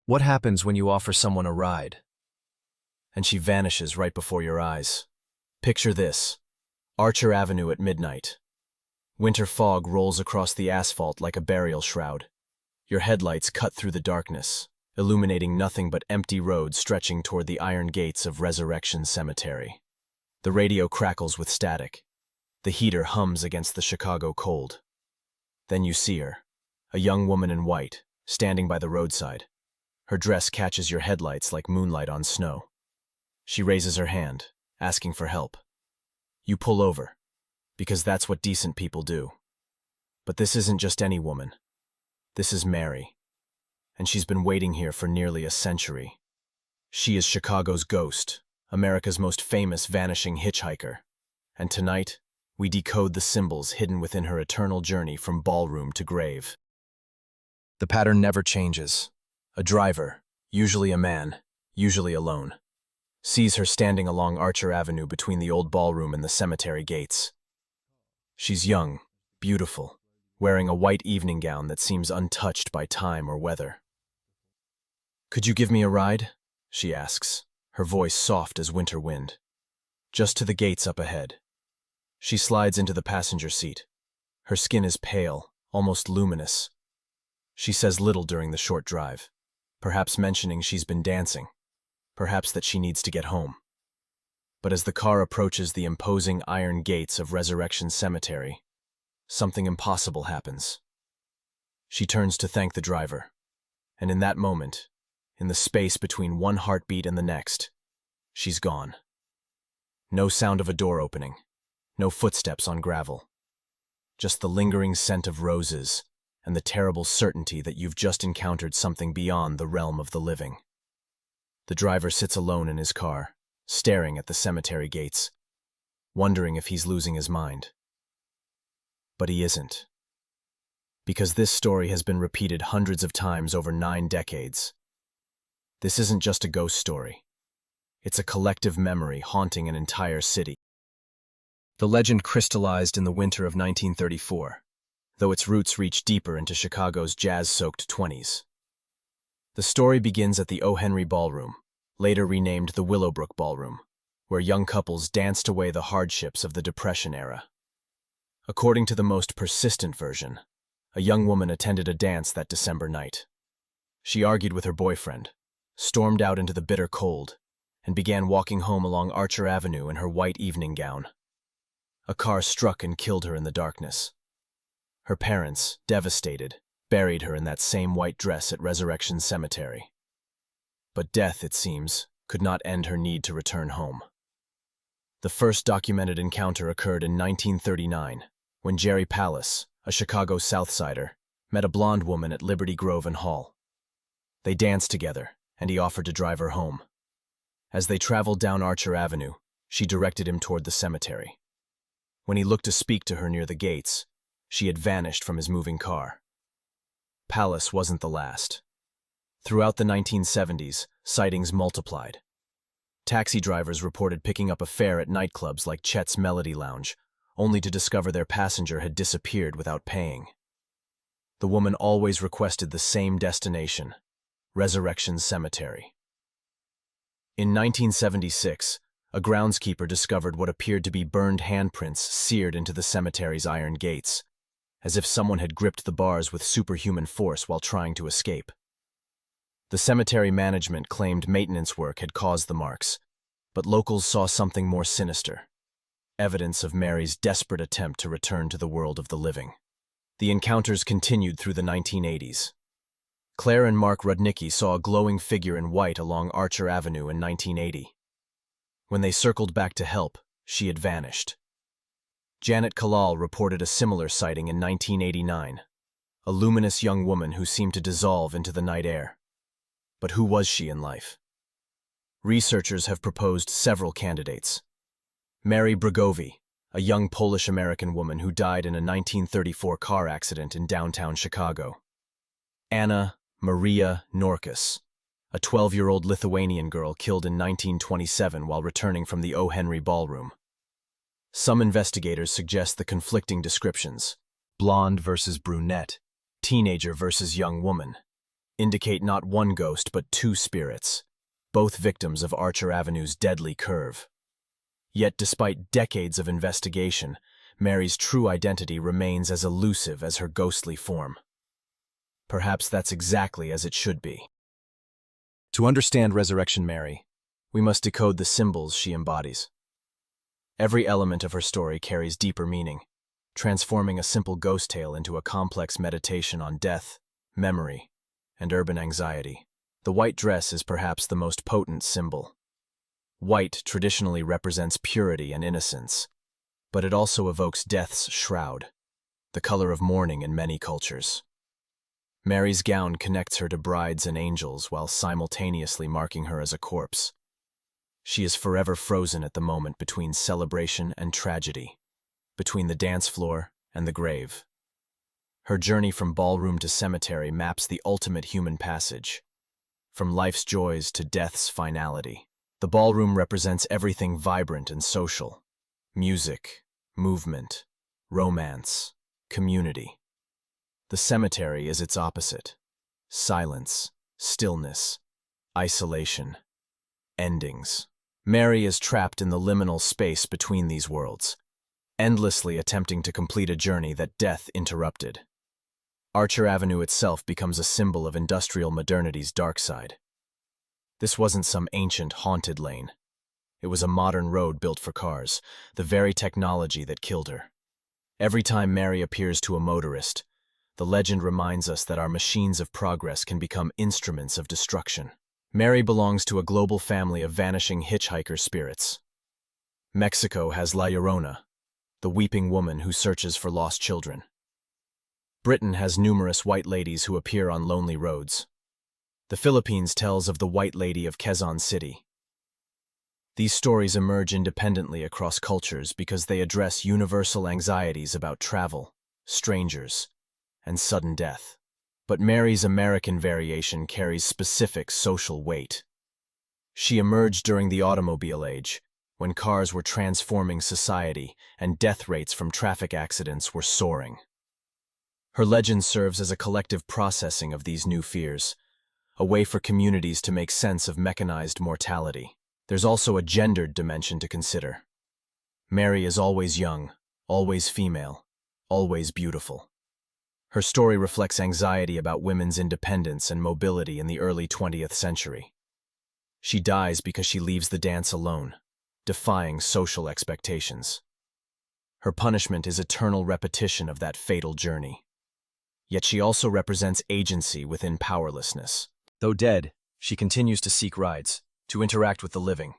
What happens when you offer someone a ride, and she vanishes right before your eyes? Picture this: Archer Avenue at midnight. Winter fog rolls across the asphalt like a burial shroud. Your headlights cut through the darkness, illuminating nothing but empty roads stretching toward the iron gates of Resurrection Cemetery. The radio crackles with static. The heater hums against the Chicago cold. Then you see her, a young woman in white, standing by the roadside. Her dress catches your headlights like moonlight on snow. She raises her hand, asking for help. You pull over, because that's what decent people do. But this isn't just any woman. This is Mary, and she's been waiting here for nearly a century. She is Chicago's ghost, America's most famous vanishing hitchhiker. And tonight, we decode the symbols hidden within her eternal journey from ballroom to grave. The pattern never changes. A driver, usually a man, usually alone, sees her standing along Archer Avenue between the old ballroom and the cemetery gates. She's young, beautiful, wearing a white evening gown that seems untouched by time or weather. "Could you give me a ride?" she asks, her voice soft as winter wind. "Just to the gates up ahead." She slides into the passenger seat. Her skin is pale, almost luminous. She says little during the short drive, perhaps mentioning she's been dancing, perhaps that she needs to get home. But as the car approaches the imposing iron gates of Resurrection Cemetery, something impossible happens. She turns to thank the driver, and in that moment, in the space between one heartbeat and the next, she's gone. No sound of a door opening, no footsteps on gravel, just the lingering scent of roses and the terrible certainty that you've just encountered something beyond the realm of the living. The driver sits alone in his car, staring at the cemetery gates, wondering if he's losing his mind. But he isn't. Because this story has been repeated hundreds of times over 9 decades. This isn't just a ghost story. It's a collective memory haunting an entire city. The legend crystallized in the winter of 1934, though its roots reach deeper into Chicago's jazz-soaked 20s. The story begins at the Oh Henry Ballroom, later renamed the Willowbrook Ballroom, where young couples danced away the hardships of the Depression era. According to the most persistent version, a young woman attended a dance that December night. She argued with her boyfriend, stormed out into the bitter cold, and began walking home along Archer Avenue in her white evening gown. A car struck and killed her in the darkness. Her parents, devastated, buried her in that same white dress at Resurrection Cemetery. But death, it seems, could not end her need to return home. The first documented encounter occurred in 1939, when Jerry Pallas, a Chicago Southsider, met a blonde woman at Liberty Grove and Hall. They danced together, and he offered to drive her home. As they traveled down Archer Avenue, she directed him toward the cemetery. When he looked to speak to her near the gates, she had vanished from his moving car. Pallas wasn't the last. Throughout the 1970s, sightings multiplied. Taxi drivers reported picking up a fare at nightclubs like Chet's Melody Lounge, only to discover their passenger had disappeared without paying. The woman always requested the same destination, Resurrection Cemetery. In 1976, a groundskeeper discovered what appeared to be burned handprints seared into the cemetery's iron gates, as if someone had gripped the bars with superhuman force while trying to escape. The cemetery management claimed maintenance work had caused the marks, but locals saw something more sinister: evidence of Mary's desperate attempt to return to the world of the living. The encounters continued through the 1980s. Claire and Mark Rudnicki saw a glowing figure in white along Archer Avenue in 1980. When they circled back to help, she had vanished. Janet Kalal reported a similar sighting in 1989, a luminous young woman who seemed to dissolve into the night air. But who was she in life? Researchers have proposed several candidates. Mary Bregovi, a young Polish-American woman who died in a 1934 car accident in downtown Chicago. Anna Maria Norkus, a 12-year-old Lithuanian girl killed in 1927 while returning from the Oh Henry Ballroom. Some investigators suggest the conflicting descriptions: blonde versus brunette, teenager versus young woman, indicate not one ghost but two spirits, both victims of Archer Avenue's deadly curve. Yet despite decades of investigation, Mary's true identity remains as elusive as her ghostly form. Perhaps that's exactly as it should be. To understand Resurrection Mary, we must decode the symbols she embodies. Every element of her story carries deeper meaning, transforming a simple ghost tale into a complex meditation on death, memory, and urban anxiety. The white dress is perhaps the most potent symbol. White traditionally represents purity and innocence, but it also evokes death's shroud, the color of mourning in many cultures. Mary's gown connects her to brides and angels while simultaneously marking her as a corpse. She is forever frozen at the moment between celebration and tragedy, between the dance floor and the grave. Her journey from ballroom to cemetery maps the ultimate human passage, from life's joys to death's finality. The ballroom represents everything vibrant and social: music, movement, romance, community. The cemetery is its opposite: silence, stillness, isolation, endings. Mary is trapped in the liminal space between these worlds, endlessly attempting to complete a journey that death interrupted. Archer Avenue itself becomes a symbol of industrial modernity's dark side. This wasn't some ancient, haunted lane. It was a modern road built for cars, the very technology that killed her. Every time Mary appears to a motorist, the legend reminds us that our machines of progress can become instruments of destruction. Mary belongs to a global family of vanishing hitchhiker spirits. Mexico has La Llorona, the weeping woman who searches for lost children. Britain has numerous white ladies who appear on lonely roads. The Philippines tells of the White Lady of Quezon City. These stories emerge independently across cultures because they address universal anxieties about travel, strangers, and sudden death. But Mary's American variation carries specific social weight. She emerged during the automobile age, when cars were transforming society and death rates from traffic accidents were soaring. Her legend serves as a collective processing of these new fears, a way for communities to make sense of mechanized mortality. There's also a gendered dimension to consider. Mary is always young, always female, always beautiful. Her story reflects anxiety about women's independence and mobility in the early 20th century. She dies because she leaves the dance alone, defying social expectations. Her punishment is eternal repetition of that fatal journey. Yet she also represents agency within powerlessness. Though dead, she continues to seek rides, to interact with the living,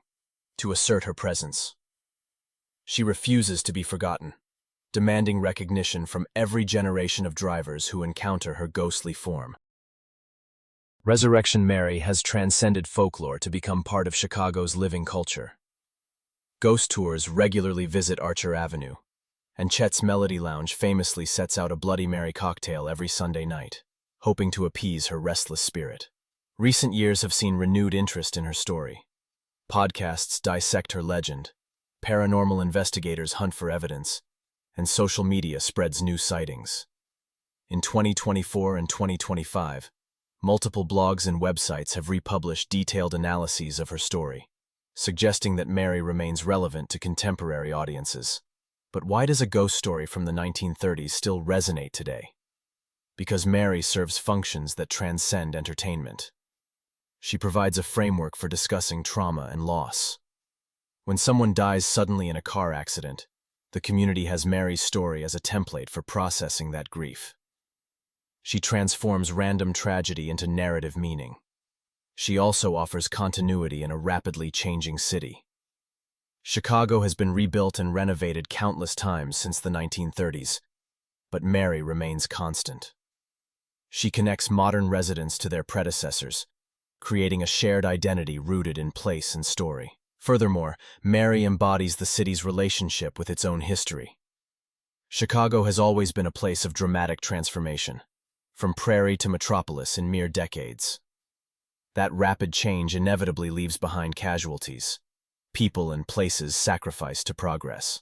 to assert her presence. She refuses to be forgotten, demanding recognition from every generation of drivers who encounter her ghostly form. Resurrection Mary has transcended folklore to become part of Chicago's living culture. Ghost tours regularly visit Archer Avenue, and Chet's Melody Lounge famously sets out a Bloody Mary cocktail every Sunday night, hoping to appease her restless spirit. Recent years have seen renewed interest in her story. Podcasts dissect her legend, paranormal investigators hunt for evidence, and social media spreads new sightings. In 2024 and 2025, multiple blogs and websites have republished detailed analyses of her story, suggesting that Mary remains relevant to contemporary audiences. But why does a ghost story from the 1930s still resonate today? Because Mary serves functions that transcend entertainment. She provides a framework for discussing trauma and loss. When someone dies suddenly in a car accident, the community has Mary's story as a template for processing that grief. She transforms random tragedy into narrative meaning. She also offers continuity in a rapidly changing city. Chicago has been rebuilt and renovated countless times since the 1930s, but Mary remains constant. She connects modern residents to their predecessors, creating a shared identity rooted in place and story. Furthermore, Mary embodies the city's relationship with its own history. Chicago has always been a place of dramatic transformation, from prairie to metropolis in mere decades. That rapid change inevitably leaves behind casualties, people and places sacrificed to progress.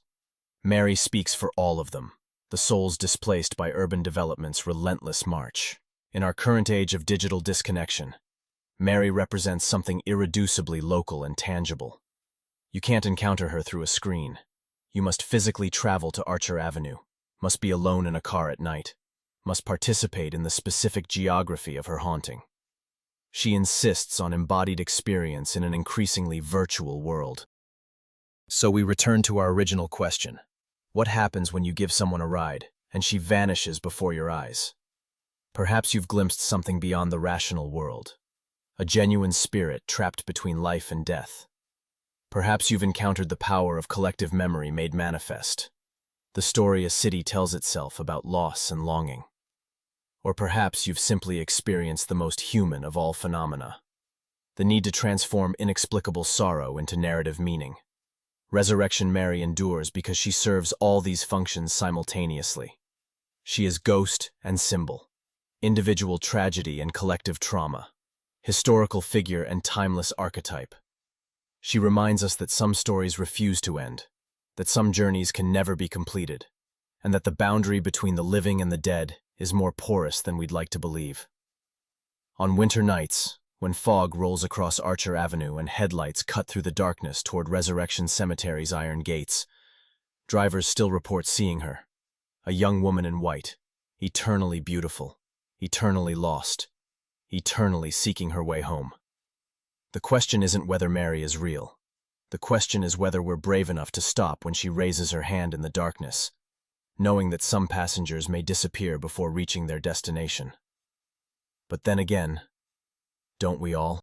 Mary speaks for all of them, the souls displaced by urban development's relentless march. In our current age of digital disconnection, Mary represents something irreducibly local and tangible. You can't encounter her through a screen. You must physically travel to Archer Avenue, must be alone in a car at night, must participate in the specific geography of her haunting. She insists on embodied experience in an increasingly virtual world. So we return to our original question. What happens when you give someone a ride, and she vanishes before your eyes? Perhaps you've glimpsed something beyond the rational world, a genuine spirit trapped between life and death. Perhaps you've encountered the power of collective memory made manifest, the story a city tells itself about loss and longing. Or perhaps you've simply experienced the most human of all phenomena, the need to transform inexplicable sorrow into narrative meaning. Resurrection Mary endures because she serves all these functions simultaneously. She is ghost and symbol, individual tragedy and collective trauma, historical figure and timeless archetype. She reminds us that some stories refuse to end, that some journeys can never be completed, and that the boundary between the living and the dead is more porous than we'd like to believe. On winter nights, when fog rolls across Archer Avenue and headlights cut through the darkness toward Resurrection Cemetery's iron gates, drivers still report seeing her, a young woman in white, eternally beautiful, eternally lost, eternally seeking her way home. The question isn't whether Mary is real. The question is whether we're brave enough to stop when she raises her hand in the darkness, knowing that some passengers may disappear before reaching their destination. But then again, don't we all?